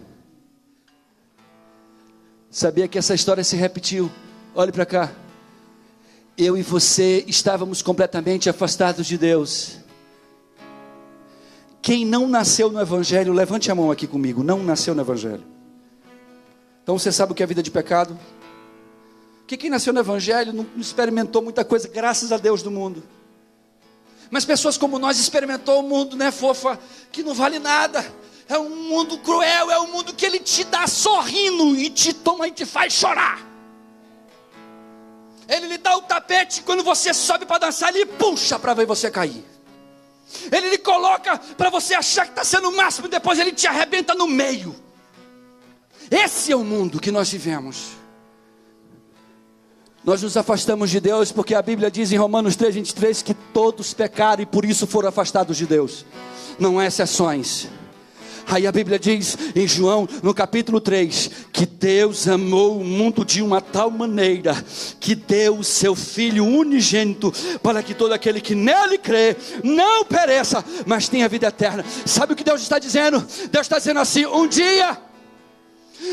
Sabia que essa história se repetiu? Olhe para cá. Eu e você estávamos completamente afastados de Deus. Quem não nasceu no Evangelho, levante a mão aqui comigo. Não nasceu no Evangelho. Então você sabe o que é vida de pecado? Porque quem nasceu no Evangelho não experimentou muita coisa, graças a Deus, do mundo. Mas pessoas como nós experimentou o mundo, né, fofa, que não vale nada. É um mundo cruel, é um mundo que ele te dá sorrindo e te toma e te faz chorar. Ele lhe dá o tapete, quando você sobe para dançar, ele puxa para ver você cair. Ele lhe coloca para você achar que está sendo o máximo, e depois ele te arrebenta no meio. Esse é o mundo que nós vivemos. Nós nos afastamos de Deus porque a Bíblia diz em Romanos 3:23 que todos pecaram e por isso foram afastados de Deus. Não há exceções. Aí a Bíblia diz em João, no capítulo 3, que Deus amou o mundo de uma tal maneira que deu o seu Filho unigênito para que todo aquele que nele crê não pereça, mas tenha vida eterna. Sabe o que Deus está dizendo? Deus está dizendo assim: um dia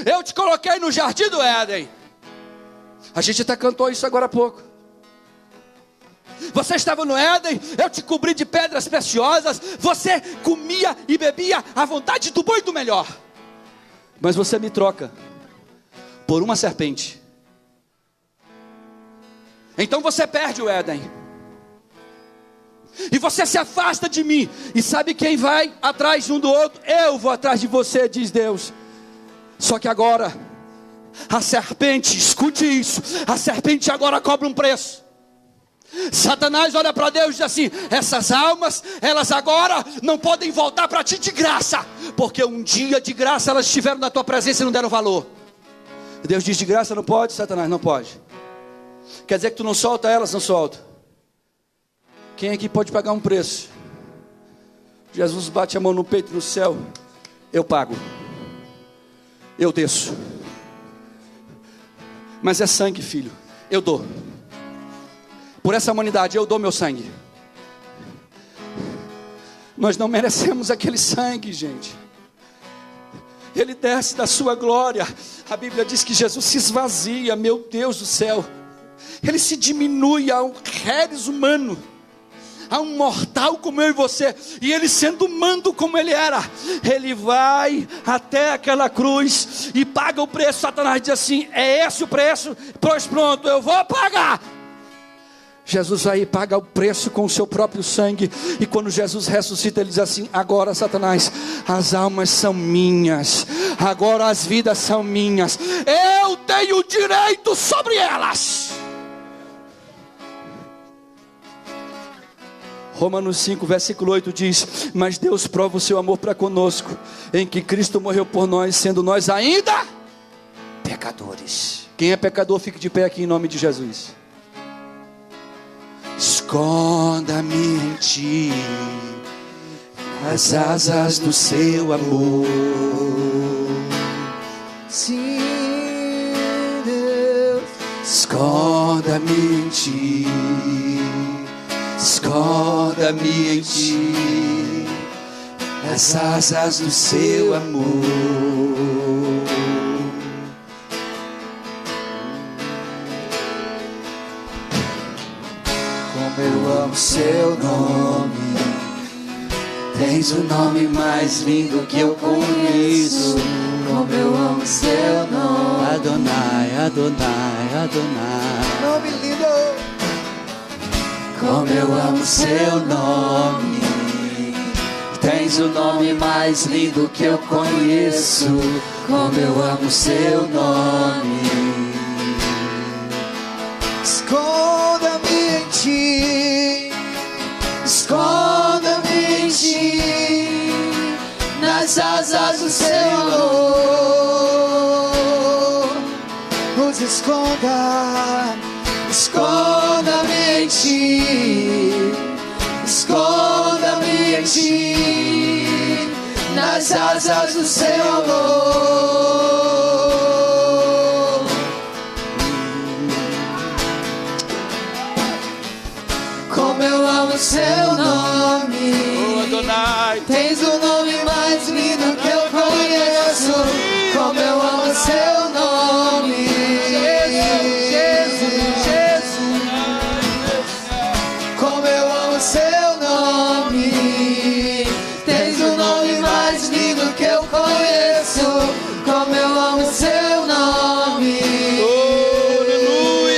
eu te coloquei no jardim do Éden. A gente até cantou isso agora há pouco. Você estava no Éden, eu te cobri de pedras preciosas, você comia e bebia à vontade do bom e do melhor. Mas você me troca por uma serpente. Então você perde o Éden. E você se afasta de mim. E sabe quem vai atrás um do outro? Eu vou atrás de você, diz Deus. Só que agora a serpente, escute isso, a serpente agora cobra um preço. Satanás olha para Deus e diz assim: essas almas, elas agora não podem voltar para ti de graça, porque um dia de graça elas estiveram na tua presença e não deram valor. Deus diz: de graça não pode, Satanás, não pode. Quer dizer que tu não solta elas? Não solta. Quem aqui pode pagar um preço? Jesus bate a mão no peito no céu: eu pago, eu desço. Mas é sangue, filho, eu dou. Por essa humanidade eu dou meu sangue. Nós não merecemos aquele sangue, gente. Ele desce da sua glória. A Bíblia diz que Jesus se esvazia, meu Deus do céu. Ele se diminui a um reres humano, a um mortal como eu e você. E ele sendo humano como ele era, ele vai até aquela cruz e paga o preço. Satanás diz assim: é esse o preço? Pois pronto, eu vou pagar. Jesus vai e paga o preço com o seu próprio sangue. E quando Jesus ressuscita, ele diz assim: agora, Satanás, as almas são minhas, agora as vidas são minhas, eu tenho direito sobre elas. Romanos 5, versículo 8 diz: mas Deus prova o seu amor para conosco, em que Cristo morreu por nós, sendo nós ainda pecadores. Quem é pecador, fique de pé aqui em nome de Jesus. Esconda-me em ti, as asas do seu amor. Sim, Deus. Esconda-me em ti, esconda-me em ti, as asas do seu amor. Eu amo seu nome, tens o nome mais lindo que eu conheço. Como eu amo seu nome, Adonai, Adonai, Adonai. Nome lindo. Como eu amo seu nome, tens o nome mais lindo que eu conheço. Como eu amo seu nome. Esconda-me em ti, esconda-me em ti, nas asas do seu amor. Nos esconda, esconda-me em ti, esconda-me em ti, nas asas do seu amor. Como eu amo seu nome, oh, Adonai. Tens o nome mais lindo que eu conheço. Como eu amo seu nome, Jesus, Jesus, Jesus. Como eu amo seu nome, tens o nome mais lindo que eu conheço. Como eu amo seu nome, oh, aleluia.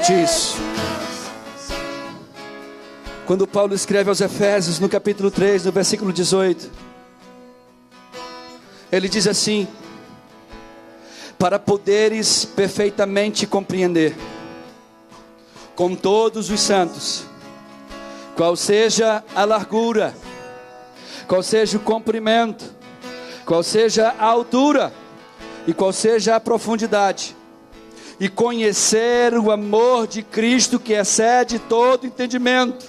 Escute isso. Quando Paulo escreve aos Efésios, no capítulo 3, no versículo 18, ele diz assim: para poderes perfeitamente compreender com todos os santos qual seja a largura, qual seja o comprimento, qual seja a altura e qual seja a profundidade, e conhecer o amor de Cristo que excede todo entendimento,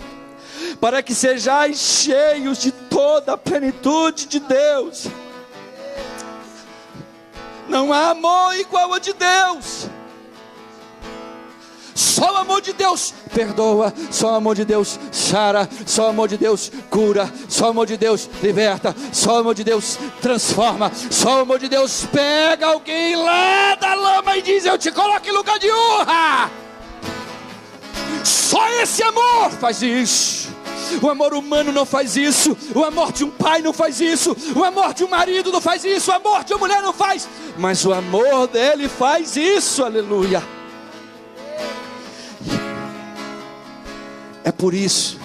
para que sejais cheios de toda a plenitude de Deus. Não há amor igual ao de Deus. Só o amor de Deus perdoa, só o amor de Deus sara, só o amor de Deus cura, só o amor de Deus liberta, só o amor de Deus transforma, só o amor de Deus pega alguém lá da lama e diz: eu te coloco em lugar de honra. Só esse amor faz isso. O amor humano não faz isso, o amor de um pai não faz isso, o amor de um marido não faz isso, o amor de uma mulher não faz, mas o amor dele faz isso, aleluia. É por isso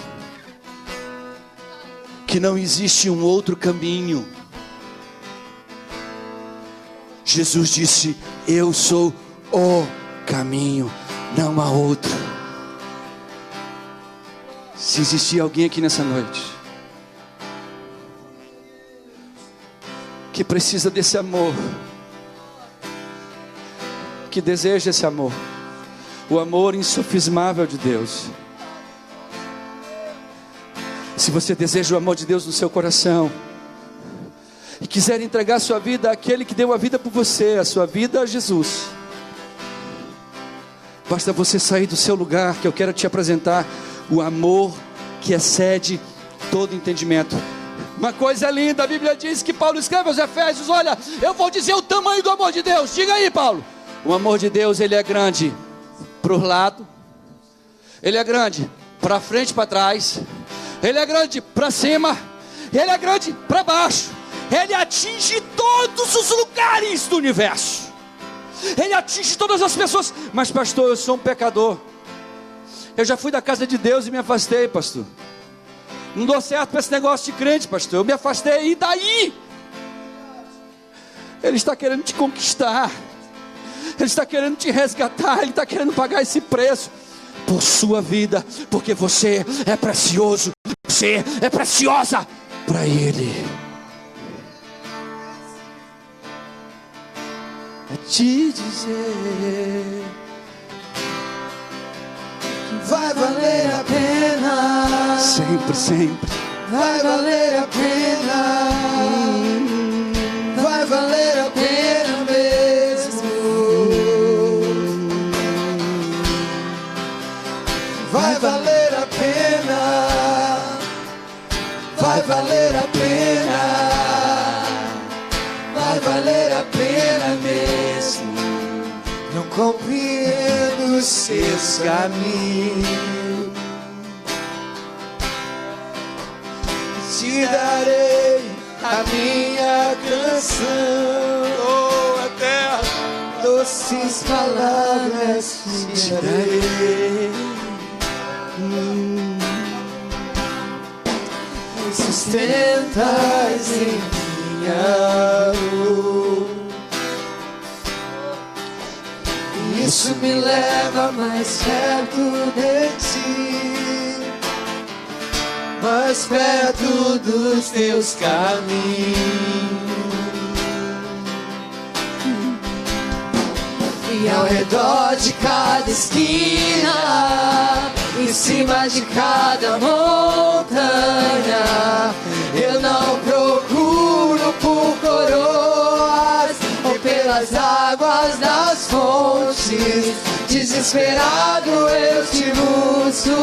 que não existe um outro caminho. Jesus disse: eu sou o caminho, não há outro. Se existir alguém aqui nessa noite que precisa desse amor, que deseja esse amor, o amor insofismável de Deus. Se você deseja o amor de Deus no seu coração e quiser entregar sua vida àquele que deu a vida por você, a sua vida a Jesus, basta você sair do seu lugar, que eu quero te apresentar o amor que excede todo entendimento. Uma coisa linda, a Bíblia diz que Paulo escreve aos Efésios: olha, eu vou dizer o tamanho do amor de Deus. Diga aí, Paulo. O amor de Deus, ele é grande para o lado, ele é grande para frente e para trás, ele é grande para cima, ele é grande para baixo, ele atinge todos os lugares do universo, ele atinge todas as pessoas. Mas pastor, eu sou um pecador, eu já fui da casa de Deus e me afastei, pastor. Não dou certo para esse negócio de crente, pastor. Eu me afastei, e daí? Ele está querendo te conquistar, ele está querendo te resgatar, ele está querendo pagar esse preço por sua vida, porque você é precioso, você é preciosa para Ele. É te dizer que vai valer a pena, sempre, sempre, vai valer a pena, vai valer a pena mesmo, vai valer a pena, vai valer a pena, vai valer a pena mesmo. Não compreendo os seus caminhos, te darei a minha canção, oh, a terra, doces palavras te darei. Me sustentas em minha dor, isso me leva mais perto de ti, mais perto dos teus caminhos. E ao redor de cada esquina, em cima de cada montanha, eu não procuro por coroas ou pelas águas das fontes. Desesperado eu te busco,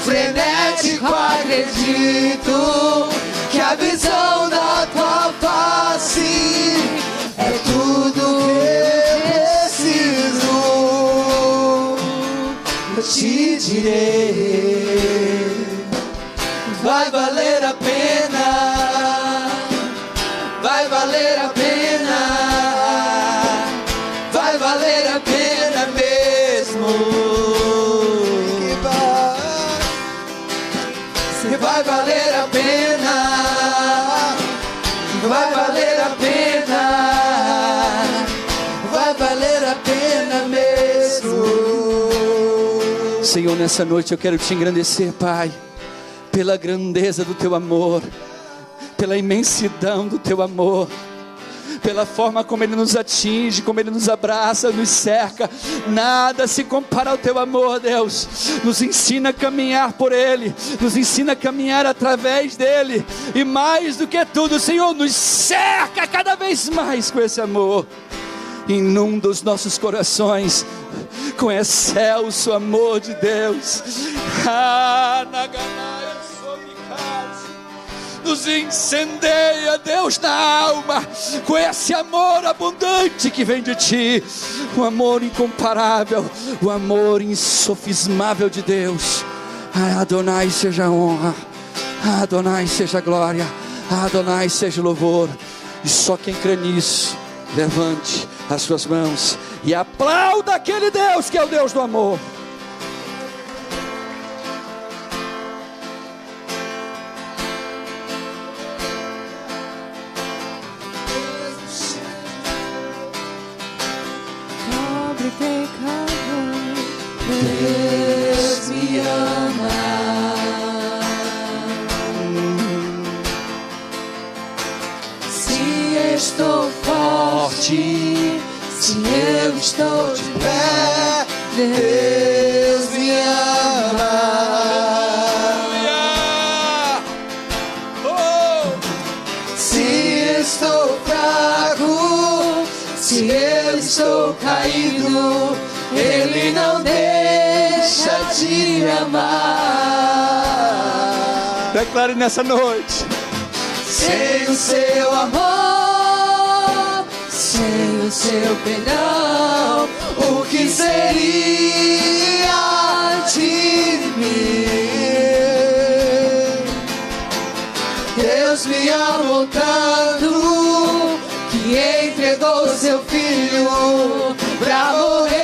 frenético acredito que a visão da tua face é tudo que preciso. Eu te direi, vai valer a pena, vai valer a pena, vai valer a pena mesmo. Senhor, nessa noite eu quero te engrandecer, Pai, pela grandeza do teu amor, pela imensidão do teu amor, pela forma como Ele nos atinge, como Ele nos abraça, nos cerca. Nada se compara ao teu amor, Deus. Nos ensina a caminhar por Ele, nos ensina a caminhar através dEle, e mais do que tudo, Senhor, nos cerca cada vez mais com esse amor. Inunda os nossos corações com excelso amor de Deus. Nos incendeia, Deus, na alma, com esse amor abundante que vem de Ti, o amor incomparável, o amor insofismável de Deus. A Adonai seja honra, a Adonai seja glória, a Adonai seja louvor. E só quem crê nisso, levante as suas mãos e aplauda aquele Deus que é o Deus do amor. Deus me ama. Se estou forte, se eu estou de pé, Deus me ama. Se estou fraco, se eu estou caído, Ele não deixa de amar. Declare nessa noite: sem o seu amor, sem o seu perdão, o que seria de mim? Deus me amou tanto que entregou seu filho pra morrer.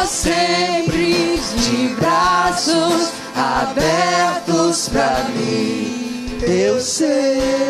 Sempre de braços abertos pra mim, eu sei.